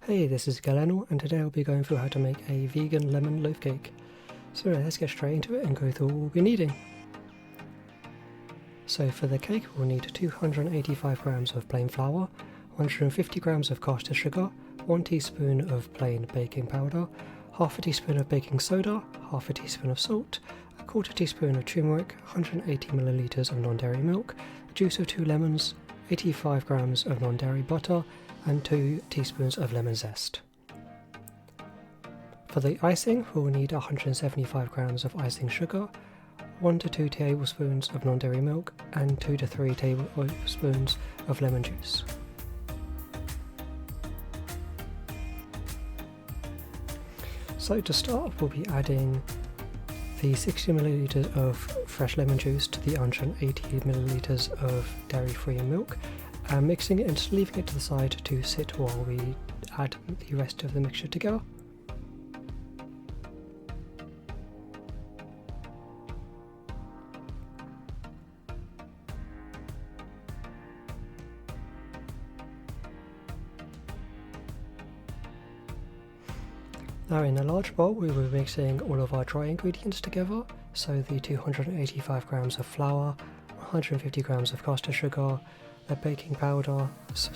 Hey, this is Gelennil, and today I'll be going through how to make a vegan lemon loaf cake. So let's get straight into it and go through what we'll be needing. So for the cake we'll need 285 grams of plain flour, 150 grams of caster sugar, 1 teaspoon of plain baking powder, half a teaspoon of baking soda, half a teaspoon of salt, a quarter teaspoon of turmeric, 180 milliliters of non-dairy milk, the juice of 2 lemons, 85 grams of non-dairy butter, and 2 teaspoons of lemon zest. For the icing, we'll need 175 grams of icing sugar, 1 to 2 tablespoons of non-dairy milk, and 2 to 3 tablespoons of lemon juice. So to start, we'll be adding the 60 milliliters of fresh lemon juice to the 180 milliliters of dairy-free milk, and mixing it and just leaving it to the side to sit while we add the rest of the mixture together. Now in a large bowl we will be mixing all of our dry ingredients together, so the 285 grams of flour, 150 grams of caster sugar, the baking powder,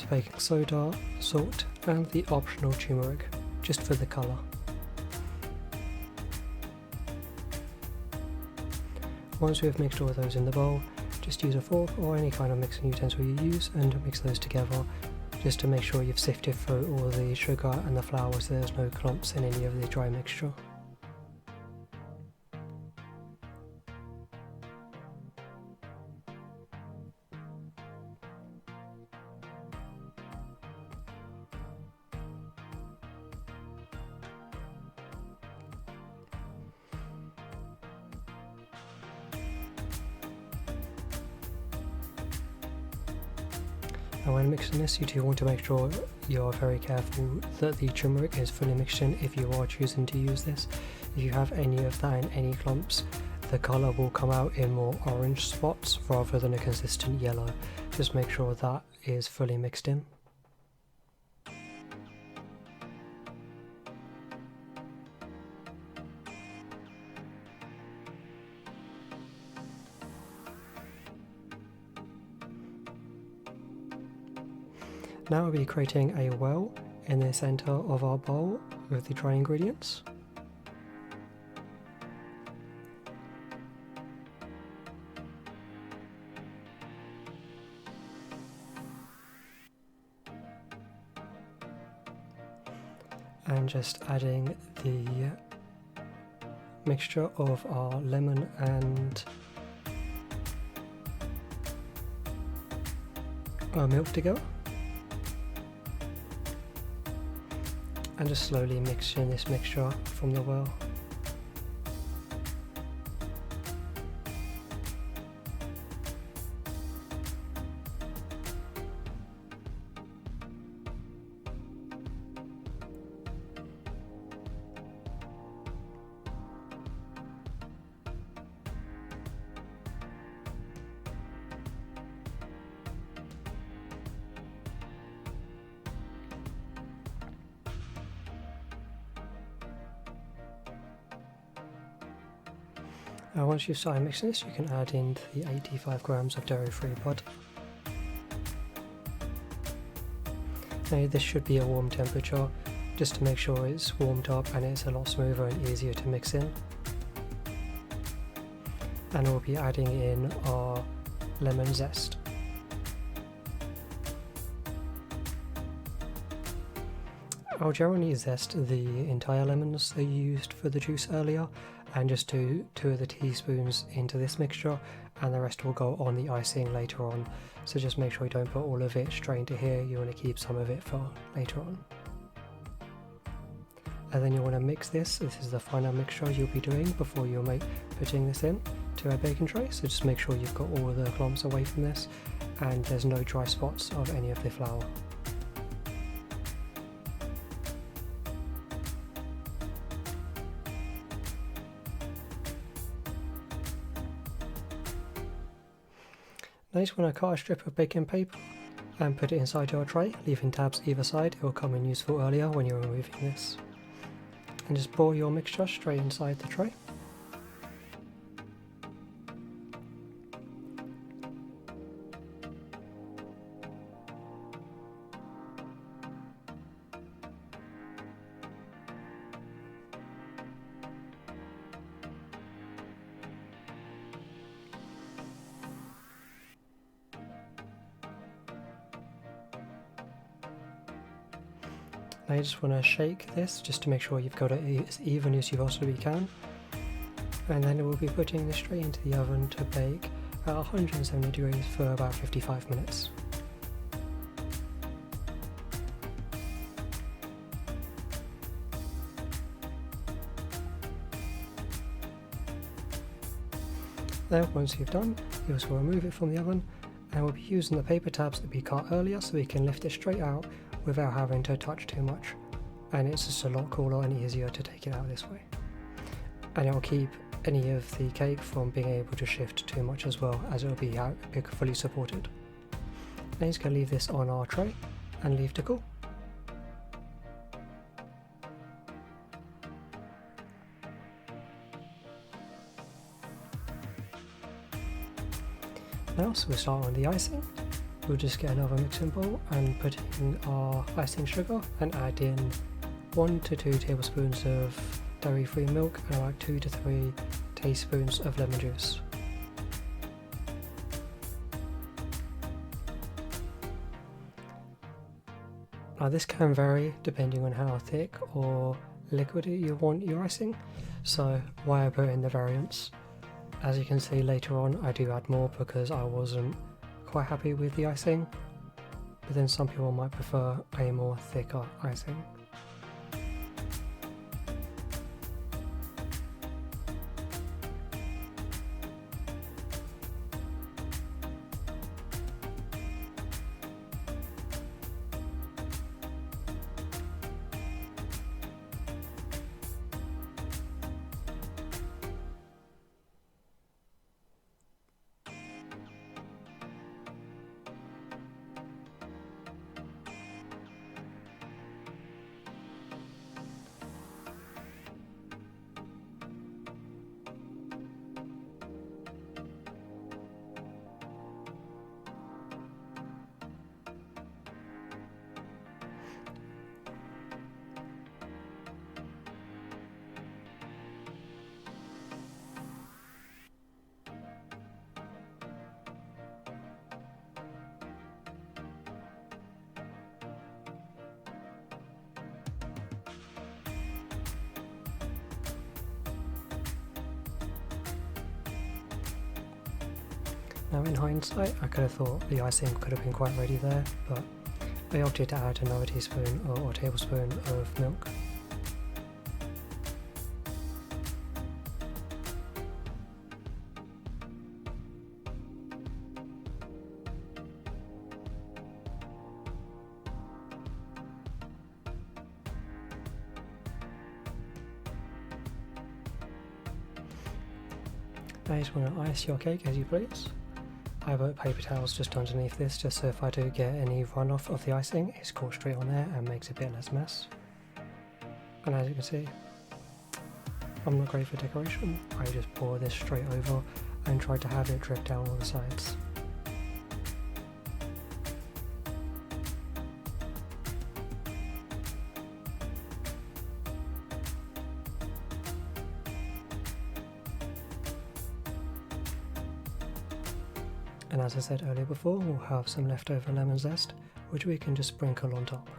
baking soda, salt, and the optional turmeric, just for the colour. Once we have mixed all of those in the bowl, just use a fork or any kind of mixing utensil you use and mix those together, just to make sure you've sifted through all the sugar and the flour so there's no clumps in any of the dry mixture. And when mixing this, you do want to make sure you are very careful that the turmeric is fully mixed in if you are choosing to use this. If you have any of that in any clumps, the colour will come out in more orange spots rather than a consistent yellow. Just make sure that is fully mixed in. Now we'll be creating a well in the centre of our bowl with the dry ingredients. And just adding the mixture of our lemon and our milk together. And just slowly mixing this mixture from the well. Once you've started mixing this, you can add in the 85 grams of dairy-free butter. Now this should be a warm temperature, just to make sure it's warmed up and it's a lot smoother and easier to mix in. And we'll be adding in our lemon zest. I'll generally zest the entire lemons that you used for the juice earlier, and just do 2 of the teaspoons into this mixture, and the rest will go on the icing later on. So just make sure you don't put all of it straight into here, you want to keep some of it for later on. And then you want to mix this. This is the final mixture you'll be doing before you're putting this in to a baking tray, so just make sure you've got all the clumps away from this and there's no dry spots of any of the flour. Now you just want to cut a strip of baking paper and put it inside your tray, leaving tabs either side. It will come in useful earlier when you're removing this. And just pour your mixture straight inside the tray. Now you just want to shake this just to make sure you've got it as even as you possibly can, and then we'll be putting this straight into the oven to bake at 170 degrees for about 55 minutes. Now once you've done, you also remove it from the oven, and we'll be using the paper tabs that we cut earlier so we can lift it straight out without having to touch too much, and it's just a lot cooler and easier to take it out this way, and it will keep any of the cake from being able to shift too much as well, as it will be fully supported. Now just going to leave this on our tray and leave to cool. Now, so we'll start on the icing. We'll just get another mixing bowl and put in our icing sugar and add in 1 to 2 tablespoons of dairy-free milk and about 2 to 3 teaspoons of lemon juice. Now this can vary depending on how thick or liquidy you want your icing, so why I put in the variants. As you can see later on, I do add more because I wasn't quite happy with the icing, but then some people might prefer a more thicker icing. Now in hindsight, I could have thought the icing could have been quite ready there, but I opted to add another teaspoon or tablespoon of milk. Now you just want to ice your cake as you please. I put paper towels just underneath this, just so if I do get any runoff of the icing, it's caught straight on there and makes a bit less mess. And as you can see, I'm not great for decoration. I just pour this straight over and try to have it drip down all the sides. And as I said earlier before, we'll have some leftover lemon zest, which we can just sprinkle on top.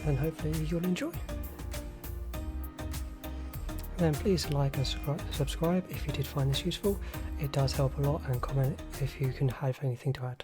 and hopefully you'll enjoy. Then please like and subscribe if you did find this useful. It does help a lot, and comment if you can have anything to add.